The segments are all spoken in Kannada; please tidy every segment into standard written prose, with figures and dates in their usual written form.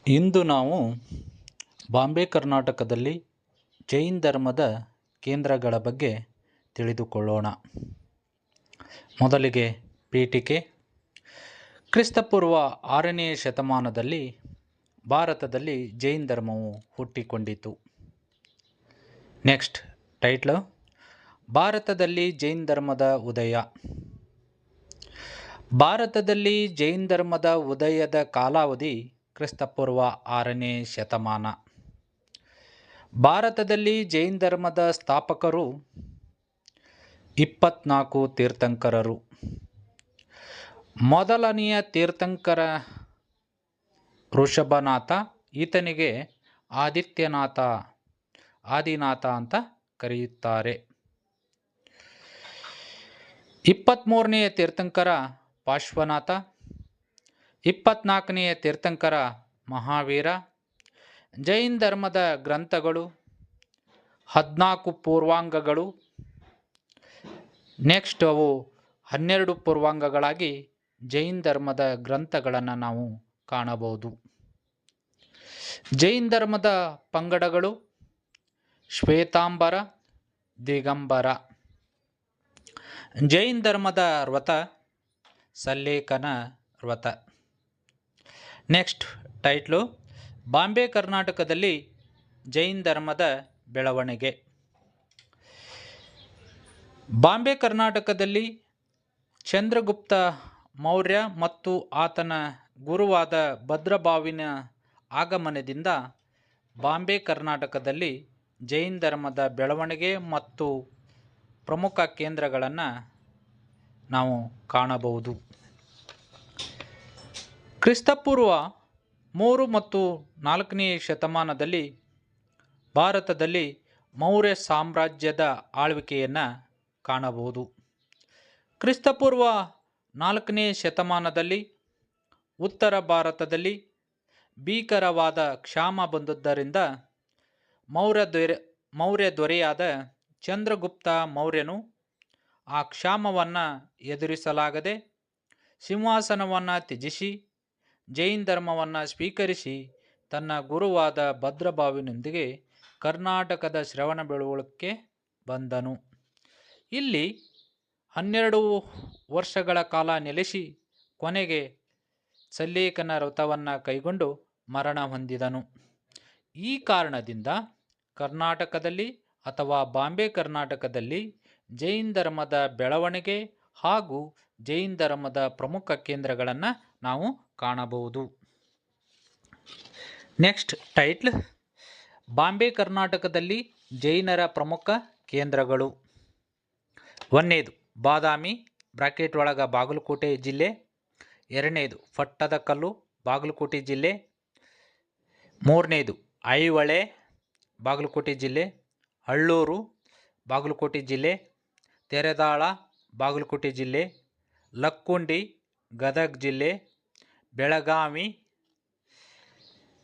ಇಂದು ನಾವು ಬಾಂಬೆ ಕರ್ನಾಟಕದಲ್ಲಿ ಜೈನ್ ಧರ್ಮದ ಕೇಂದ್ರಗಳ ಬಗ್ಗೆ ತಿಳಿದುಕೊಳ್ಳೋಣ. ಮೊದಲಿಗೆ ಪೀಠಿಕೆ. ಕ್ರಿಸ್ತಪೂರ್ವ 6ನೇ ಶತಮಾನದಲ್ಲಿ ಭಾರತದಲ್ಲಿ ಜೈನ್ ಧರ್ಮವು ಹುಟ್ಟಿಕೊಂಡಿತು. ನೆಕ್ಸ್ಟ್ ಟೈಟ್ಲು, ಭಾರತದಲ್ಲಿ ಜೈನ್ ಧರ್ಮದ ಉದಯ. ಭಾರತದಲ್ಲಿ ಜೈನ್ ಧರ್ಮದ ಉದಯದ ಕಾಲಾವಧಿ ಕ್ರಿಸ್ತಪೂರ್ವ 6ನೇ ಶತಮಾನ. ಭಾರತದಲ್ಲಿ ಜೈನ್ ಧರ್ಮದ ಸ್ಥಾಪಕರು 24 ತೀರ್ಥಂಕರರು. ಮೊದಲನೆಯ ತೀರ್ಥಂಕರ ಋಷಭನಾಥ. ಈತನಿಗೆ ಆದಿನಾಥ ಅಂತ ಕರೆಯುತ್ತಾರೆ. 23ನೆಯ ತೀರ್ಥಂಕರ ಪಾರ್ಶ್ವನಾಥ. 24ನೆಯ ತೀರ್ಥಂಕರ ಮಹಾವೀರ. ಜೈನ್ ಧರ್ಮದ ಗ್ರಂಥಗಳು 14 ಪೂರ್ವಾಂಗಗಳು. ನೆಕ್ಸ್ಟ್ ಅವು 12 ಪೂರ್ವಾಂಗಗಳಾಗಿ ಜೈನ್ ಧರ್ಮದ ಗ್ರಂಥಗಳನ್ನು ನಾವು ಕಾಣಬಹುದು. ಜೈನ್ ಧರ್ಮದ ಪಂಗಡಗಳು ಶ್ವೇತಾಂಬರ, ದಿಗಂಬರ. ಜೈನ್ ಧರ್ಮದ ವ್ರತ ಸಲ್ಲೇಖನ ವ್ರತ. ನೆಕ್ಸ್ಟ್ ಟೈಟ್ಲು, ಬಾಂಬೆ ಕರ್ನಾಟಕದಲ್ಲಿ ಜೈನ್ ಧರ್ಮದ ಬೆಳವಣಿಗೆ. ಬಾಂಬೆ ಕರ್ನಾಟಕದಲ್ಲಿ ಚಂದ್ರಗುಪ್ತ ಮೌರ್ಯ ಮತ್ತು ಆತನ ಗುರುವಾದ ಭದ್ರಬಾಹುವಿನ ಆಗಮನದಿಂದ ಬಾಂಬೆ ಕರ್ನಾಟಕದಲ್ಲಿ ಜೈನ್ ಧರ್ಮದ ಬೆಳವಣಿಗೆ ಮತ್ತು ಪ್ರಮುಖ ಕೇಂದ್ರಗಳನ್ನು ನಾವು ಕಾಣಬಹುದು. ಕ್ರಿಸ್ತಪೂರ್ವ 3 ಮತ್ತು 4ನೇ ಶತಮಾನದಲ್ಲಿ ಭಾರತದಲ್ಲಿ ಮೌರ್ಯ ಸಾಮ್ರಾಜ್ಯದ ಆಳ್ವಿಕೆಯನ್ನು ಕಾಣಬಹುದು. ಕ್ರಿಸ್ತಪೂರ್ವ 4ನೇ ಶತಮಾನದಲ್ಲಿ ಉತ್ತರ ಭಾರತದಲ್ಲಿ ಭೀಕರವಾದ ಕ್ಷಾಮ ಬಂದುದರಿಂದ ಮೌರ್ಯ ದೊರೆಯಾದ ಚಂದ್ರಗುಪ್ತ ಮೌರ್ಯನು ಆ ಕ್ಷಾಮವನ್ನು ಎದುರಿಸಲಾಗದೆ ಸಿಂಹಾಸನವನ್ನು ತ್ಯಜಿಸಿ ಜೈನ್ ಧರ್ಮವನ್ನು ಸ್ವೀಕರಿಸಿ ತನ್ನ ಗುರುವಾದ ಭದ್ರಬಾಹುವಿನೊಂದಿಗೆ ಕರ್ನಾಟಕದ ಶ್ರವಣಬೆಳಗೊಳಕ್ಕೆ ಬಂದನು. ಇಲ್ಲಿ 12 ವರ್ಷಗಳ ಕಾಲ ನೆಲೆಸಿ ಕೊನೆಗೆ ಸಲ್ಲೇಖನ ವ್ರತವನ್ನು ಕೈಗೊಂಡು ಮರಣ ಹೊಂದಿದನು. ಈ ಕಾರಣದಿಂದ ಕರ್ನಾಟಕದಲ್ಲಿ ಅಥವಾ ಬಾಂಬೆ ಕರ್ನಾಟಕದಲ್ಲಿ ಜೈನ್ ಧರ್ಮದ ಬೆಳವಣಿಗೆ ಹಾಗೂ ಜೈನ್ ಧರ್ಮದ ಪ್ರಮುಖ ಕೇಂದ್ರಗಳನ್ನು ನಾವು ಕಾಣಬಹುದು. ನೆಕ್ಸ್ಟ್ ಟೈಟ್ಲ್, ಬಾಂಬೆ ಕರ್ನಾಟಕದಲ್ಲಿ ಜೈನರ ಪ್ರಮುಖ ಕೇಂದ್ರಗಳು. 1ನೇದು ಬಾದಾಮಿ ಬ್ರಾಕೆಟ್ ಒಳಗ ಬಾಗಲಕೋಟೆ ಜಿಲ್ಲೆ. 2ನೇದು ಪಟ್ಟದಕಲ್ಲು ಬಾಗಲಕೋಟೆ ಜಿಲ್ಲೆ. 3ನೇದು ಐಹೊಳೆ ಬಾಗಲಕೋಟೆ ಜಿಲ್ಲೆ. ಅಳ್ಳೂರು ಬಾಗಲಕೋಟೆ ಜಿಲ್ಲೆ. ತೆರೆದಾಳ ಬಾಗಲಕೋಟೆ ಜಿಲ್ಲೆ. ಲಕ್ಕುಂಡಿ ಗದಗ ಜಿಲ್ಲೆ. ಬೆಳಗಾವಿ.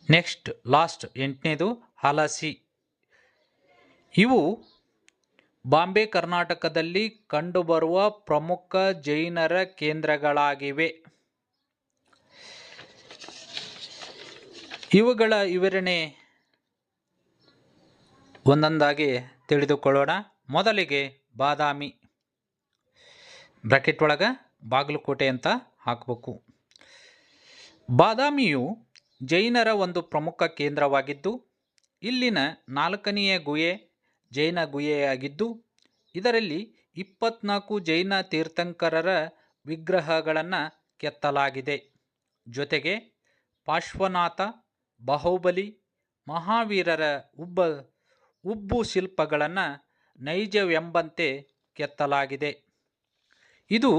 ನೆಕ್ಸ್ಟ್ ಲಾಸ್ಟ್ 8ನೇದು ಹಲಸಿ. ಇವು ಬಾಂಬೆ ಕರ್ನಾಟಕದಲ್ಲಿ ಕಂಡುಬರುವ ಪ್ರಮುಖ ಜೈನರ ಕೇಂದ್ರಗಳಾಗಿವೆ. ಇವುಗಳ ವಿವರಣೆ ಒಂದೊಂದಾಗಿ ತಿಳಿದುಕೊಳ್ಳೋಣ. ಮೊದಲಿಗೆ ಬಾದಾಮಿ ಬ್ರಾಕೆಟ್ ಒಳಗೆ ಬಾಗಲಕೋಟೆ ಅಂತ ಹಾಕಬೇಕು. ಬಾದಾಮಿಯು ಜೈನರ ಒಂದು ಪ್ರಮುಖ ಕೇಂದ್ರವಾಗಿದ್ದು ಇಲ್ಲಿನ 4ನೆಯ ಗುಹೆ ಜೈನ ಗುಹೆಯಾಗಿದ್ದು ಇದರಲ್ಲಿ 24 ಜೈನ ತೀರ್ಥಂಕರರ ವಿಗ್ರಹಗಳನ್ನು ಕೆತ್ತಲಾಗಿದೆ. ಜೊತೆಗೆ ಪಾರ್ಶ್ವನಾಥ, ಬಾಹುಬಲಿ, ಮಹಾವೀರರ ಉಬ್ಬು ಶಿಲ್ಪಗಳನ್ನು ನೈಜವೆಂಬಂತೆ ಕೆತ್ತಲಾಗಿದೆ. ಇದು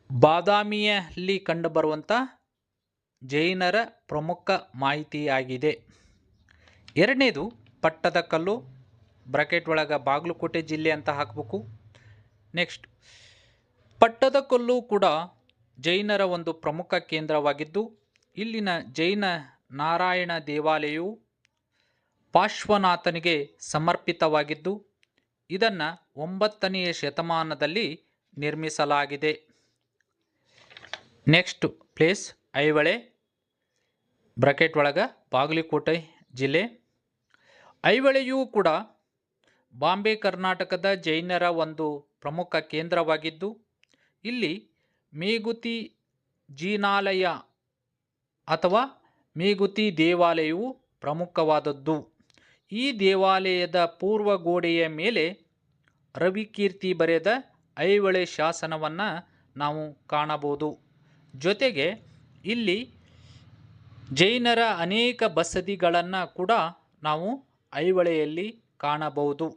ಬಾದಾಮಿಯಲ್ಲಿ ಕಂಡುಬರುವಂಥ ಜೈನರ ಪ್ರಮುಖ ಮಾಹಿತಿಯಾಗಿದೆ. 2ನೇದು ಪಟ್ಟದಕಲ್ಲು ಬ್ರಾಕೆಟ್ ಒಳಗೆ ಬಾಗಲಕೋಟೆ ಜಿಲ್ಲೆ ಅಂತ ಹಾಕಬೇಕು. ನೆಕ್ಸ್ಟ್ ಪಟ್ಟದಕಲ್ಲು ಕೂಡ ಜೈನರ ಒಂದು ಪ್ರಮುಖ ಕೇಂದ್ರವಾಗಿದ್ದು ಇಲ್ಲಿನ ಜೈನ ನಾರಾಯಣ ದೇವಾಲಯವು ಪಾರ್ಶ್ವನಾಥನಿಗೆ ಸಮರ್ಪಿತವಾಗಿದ್ದು ಇದನ್ನು 9ನೇ ಶತಮಾನದಲ್ಲಿ ನಿರ್ಮಿಸಲಾಗಿದೆ. Next place Aihole. ಬ್ರಾಕೆಟ್ ಒಳಗೆ ಬಾಗಲಕೋಟೆ ಜಿಲ್ಲೆ. ಐಹೊಳೆಯೂ ಕೂಡ ಬಾಂಬೆ ಕರ್ನಾಟಕದ ಜೈನರ ಒಂದು ಪ್ರಮುಖ ಕೇಂದ್ರವಾಗಿದ್ದು ಇಲ್ಲಿ ಮೇಗುತಿ ಜಿನಾಲಯ ಅಥವಾ ಮೇಗುತಿ ದೇವಾಲಯವು ಪ್ರಮುಖವಾದದ್ದು. ಈ ದೇವಾಲಯದ ಪೂರ್ವ ಗೋಡೆಯ ಮೇಲೆ ರವಿಕೀರ್ತಿ ಬರೆದ ಐಹೊಳೆ ಶಾಸನವನ್ನು ನಾವು ಕಾಣಬಹುದು. ಜೊತೆಗೆ ಇಲ್ಲಿ ಜೈನರ ಅನೇಕ ಬಸದಿಗಳನ್ನು ಕೂಡ ನಾವು ಐಹೊಳೆಯಲ್ಲಿ ಕಾಣಬಹುದು.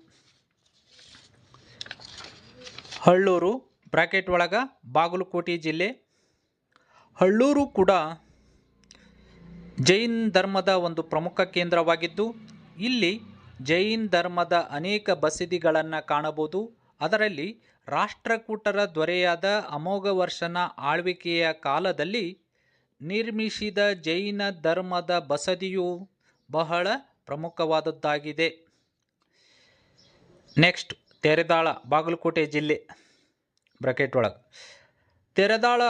ಹಳ್ಳೂರು ಬ್ರಾಕೆಟ್ ಒಳಗೆ ಬಾಗಲಕೋಟೆ ಜಿಲ್ಲೆ. ಹಳ್ಳೂರು ಕೂಡ ಜೈನ್ ಧರ್ಮದ ಒಂದು ಪ್ರಮುಖ ಕೇಂದ್ರವಾಗಿದ್ದು ಇಲ್ಲಿ ಜೈನ್ ಧರ್ಮದ ಅನೇಕ ಬಸದಿಗಳನ್ನು ಕಾಣಬಹುದು. ಅದರಲ್ಲಿ ರಾಷ್ಟ್ರಕೂಟರ ದೊರೆಯಾದ ಅಮೋಘವರ್ಷನ ಆಳ್ವಿಕೆಯ ಕಾಲದಲ್ಲಿ ನಿರ್ಮಿಸಿದ ಜೈನ ಧರ್ಮದ ಬಸದಿಯು ಬಹಳ ಪ್ರಮುಖವಾದದ್ದಾಗಿದೆ. ನೆಕ್ಸ್ಟ್ ತೆರೆದಾಳ ಬಾಗಲಕೋಟೆ ಜಿಲ್ಲೆ ಬ್ರಾಕೆಟ್ ಒಳಗೆ. ತೆರೆದಾಳ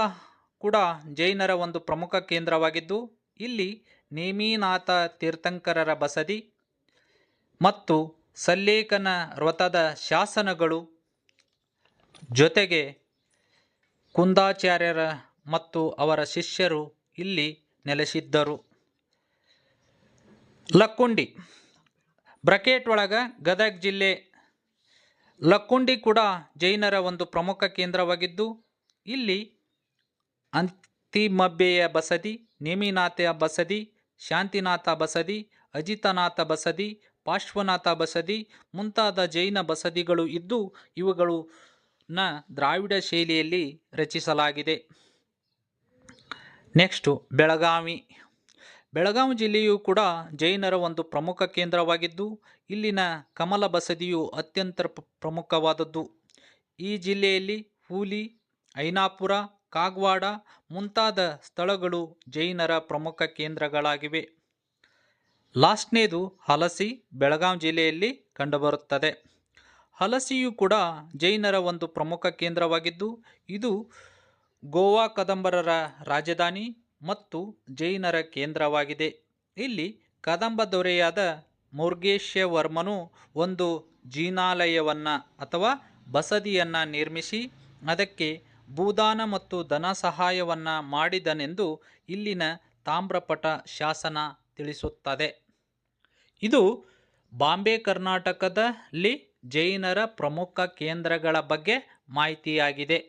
ಕೂಡ ಜೈನರ ಒಂದು ಪ್ರಮುಖ ಕೇಂದ್ರವಾಗಿದ್ದು ಇಲ್ಲಿ ನೇಮಿನಾಥ ತೀರ್ಥಂಕರರ ಬಸದಿ ಮತ್ತು ಸಲ್ಲೇಖನ ವ್ರತದ ಶಾಸನಗಳು, ಜೊತೆಗೆ ಕುಂದಾಚಾರ್ಯರ ಮತ್ತು ಅವರ ಶಿಷ್ಯರು ಇಲ್ಲಿ ನೆಲೆಸಿದ್ದರು. ಲಕ್ಕುಂಡಿ ಬ್ರಾಕೆಟ್ ಒಳಗೆ ಗದಗ ಜಿಲ್ಲೆ. ಲಕ್ಕುಂಡಿ ಕೂಡ ಜೈನರ ಒಂದು ಪ್ರಮುಖ ಕೇಂದ್ರವಾಗಿದ್ದು ಇಲ್ಲಿ ಅಂತಿಮಬ್ಬೆಯ ಬಸದಿ, ನೇಮಿನಾಥ ಬಸದಿ, ಶಾಂತಿನಾಥ ಬಸದಿ, ಅಜಿತನಾಥ ಬಸದಿ, ಪಾರ್ಶ್ವನಾಥ ಬಸದಿ ಮುಂತಾದ ಜೈನ ಬಸದಿಗಳು ಇದ್ದು ಇವುಗಳನ್ನ ದ್ರಾವಿಡ ಶೈಲಿಯಲ್ಲಿ ರಚಿಸಲಾಗಿದೆ. ನೆಕ್ಸ್ಟು ಬೆಳಗಾವಿ. ಬೆಳಗಾವಿ ಜಿಲ್ಲೆಯು ಕೂಡ ಜೈನರ ಒಂದು ಪ್ರಮುಖ ಕೇಂದ್ರವಾಗಿದ್ದು ಇಲ್ಲಿನ ಕಮಲ ಬಸದಿಯು ಅತ್ಯಂತ ಪ್ರಮುಖವಾದದ್ದು. ಈ ಜಿಲ್ಲೆಯಲ್ಲಿ ಹೂಲಿ, ಐನಾಪುರ, ಕಾಗವಾಡ ಮುಂತಾದ ಸ್ಥಳಗಳು ಜೈನರ ಪ್ರಮುಖ ಕೇಂದ್ರಗಳಾಗಿವೆ. ಲಾಸ್ಟ್ನೇದು ಹಲಸಿ, ಬೆಳಗಾವಿ ಜಿಲ್ಲೆಯಲ್ಲಿ ಕಂಡುಬರುತ್ತದೆ. ಹಲಸಿಯು ಕೂಡ ಜೈನರ ಒಂದು ಪ್ರಮುಖ ಕೇಂದ್ರವಾಗಿದ್ದು ಇದು ಗೋವಾ ಕದಂಬರರ ರಾಜಧಾನಿ ಮತ್ತು ಜೈನರ ಕೇಂದ್ರವಾಗಿದೆ. ಇಲ್ಲಿ ಕದಂಬ ದೊರೆಯಾದ ಮುರುಗೇಶವರ್ಮನು ಒಂದು ಜಿನಾಲಯವನ್ನು ಅಥವಾ ಬಸದಿಯನ್ನು ನಿರ್ಮಿಸಿ ಅದಕ್ಕೆ ಭೂದಾನ ಮತ್ತು ಧನ ಸಹಾಯವನ್ನು ಮಾಡಿದನೆಂದು ಇಲ್ಲಿನ ತಾಮ್ರಪಟ ಶಾಸನ ತಿಳಿಸುತ್ತದೆ. ಇದು ಬಾಂಬೆ ಕರ್ನಾಟಕದಲ್ಲಿ ಜೈನರ ಪ್ರಮುಖ ಕೇಂದ್ರಗಳ ಬಗ್ಗೆ ಮಾಹಿತಿಯಾಗಿದೆ.